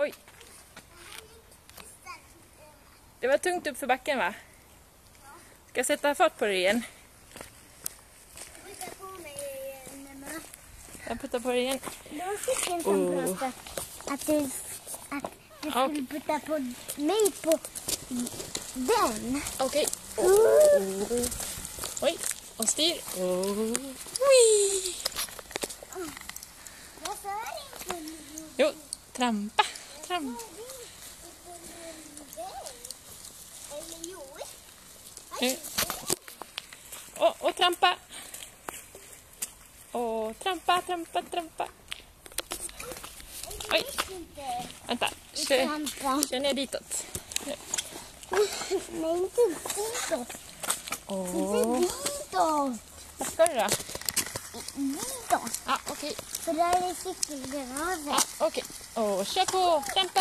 Oj. Det var tungt upp för backen, va? Ska jag sätta fart på det igen? Jag puttar på det igen. Jag fick en som pratade att du skulle putta på mig på den. Okej. Oj, och styr. Jo, trampa. Och trampa. Och trampa. Oj, vänta. Kör ner ditåt. Nej, inte ditåt. Inte ditåt. Vad ska du då? Ditåt. Ja, okej. För där är cykelgaraget. Ja, okej. Och kör på. Trampa.